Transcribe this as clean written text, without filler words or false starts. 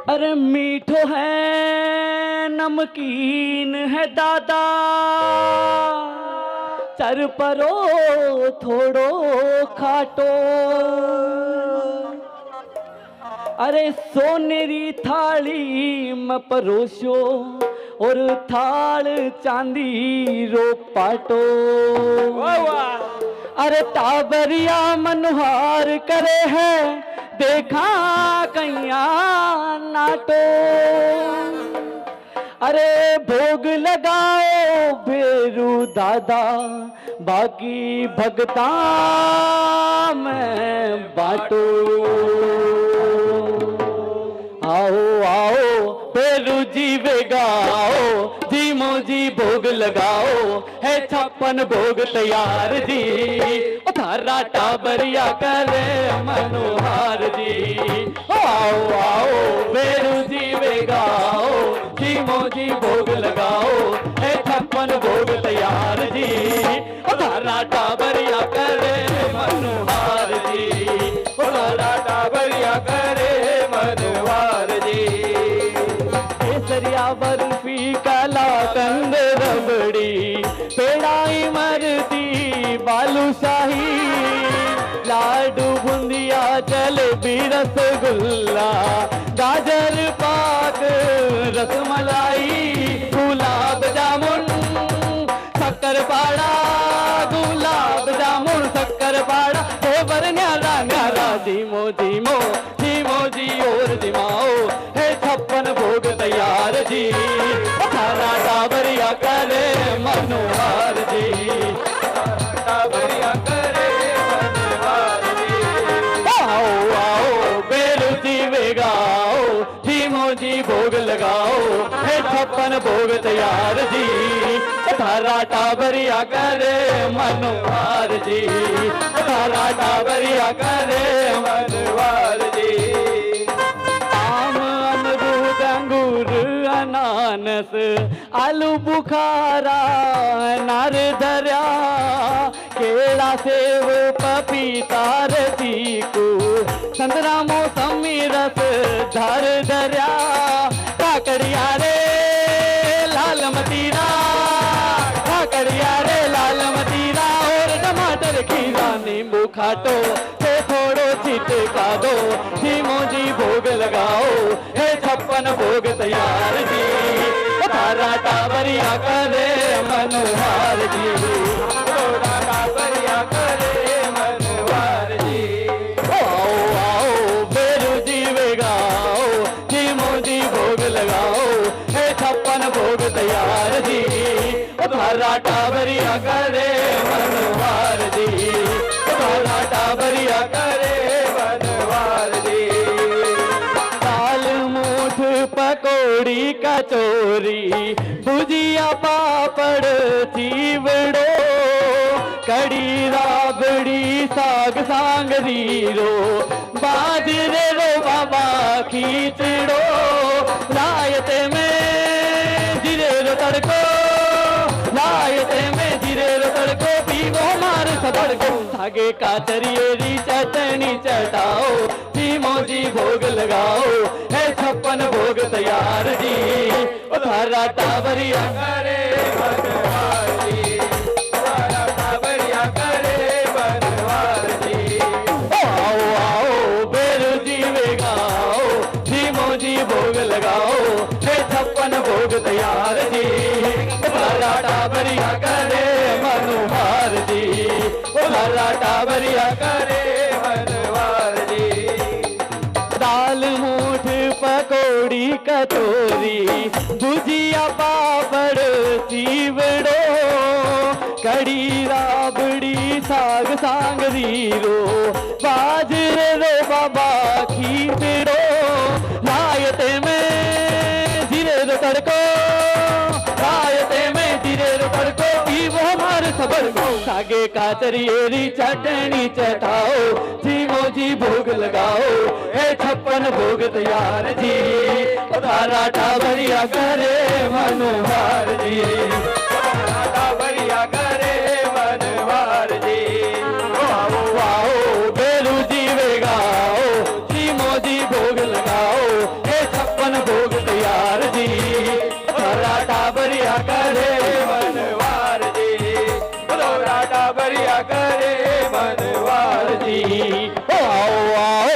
अरे मीठो है नमकीन है दादा, चर परो थोड़ो खाटो। अरे सोनेरी थाली में परोसो और थाल चांदी रो पाटो। अरे टाबरिया मनोहार करे है देखा कैया नाटो। अरे भोग लगाओ बेरू दादा, बाकी भगता में बाटो। आओ आओ बेरू जी बेगाओ, धीमो जी भोग लगाओ, है 56 भोग तैयार जी। थारा टाबरिया करे मनोहार जी। आओ आओ बेरू जी बेगाओ, धीमो जी भोग लगाओ, है 56 भोग तैयार जी। थारा टाबरिया करे मनोहार जी। थारा टाबरिया करे मनोहार जी। केसरिया बर्फी काला कंद रबड़ी, पेड़ाई मरती बालूशाही, लाडू बूंदिया जलेबी रसगुल्ला, गाजर पाक रसमलाई, गुलाब जामुन शक्कर पाड़ा, गुलाब जामुन शक्कर पाड़ा, देवर न्यारा न्यारा, धीमो धीमो धीमो जी और दिमाओ, है 56 भोग तैयार जी। थारा टाबरिया करे मनोहार जी। टाबरिया करे मनोहार जी। आओ आओ बेरू जी बेगाओ, धीमो जी भोग लगाओ, है 56 भोग तैयार जी। थारा टाबरिया करे मनोहार जी। थारा टाबरिया करे मनोहार जी। आम अमरूद अंगूर अनानस आलू बुखारा नार दरिया, केला सेब पपीता चीकू संतरा मौसमी रस धार दरिया, काकड़िया रे लाल मतीरा, काकड़िया रे लाल मतीरा, और टमाटर खीरा नींबू खाटो, से थोड़ो छिटका दो, धीमो जी भोग लगाओ, है 56 भोग तैयार जी। थारा टाबरिया करे मनोहार जी। थारा टाबरिया करे मनोहार जी। आओ आओ बेरू जी बेगाओ, धीमो जी भोग लगाओ, है 56 भोग तैयार जी। थारा टाबरिया करे मनोहार जी। थारा टाबरिया करे मनोहार जी। दाल मूठ पकौड़ी कचौरी, भुजिया पापड़ चीवड़ो, कड़ी राबड़ी साग सांगरीरो, बाजरे रो बाबा खींचड़ो, लायते में जीरे रो तड़को, लायते में जीरे रो तड़को, पीवो मार सबड़को, धागे का चरियेरी चटनी चटाओ, धीमो जी भोग लगाओ, है 56 भोग तैयार जी। थारा टाबरिया करे मनोहार जी। थारा टाबरिया करे मनोहार जी। आओ आओ बेरू जी बेगाओ, धीमो जी भोग लगाओ, है 56 भोग तैयार जी। थारा टाबरिया करे मनोहार जी। थारा टाबरिया करे मनोहार जी। दाल मूठ पकौड़ी कचौरी, भुजिया पापड़ चीवड़ो, कड़ी राबड़ी साग सांगरीरो, बाजरे रो बाबा खींचड़ो, लायते में जीरे रो तड़को, लायते में जीरे रो तड़को, पीवो मार सबड़को, सागे का चरियेरी चटनी चटाओ, धीमो जी भोग लगाओ, है 56 भोग तैयार जी। थारा टाबरिया करे मनोहार जी। थारा टाबरिया करे मनोहार जी। आओ आओ बेरू जी बेगाओ, धीमो जी भोग लगाओ, है 56 बाबरिया करे बनवार जी। आओ आओ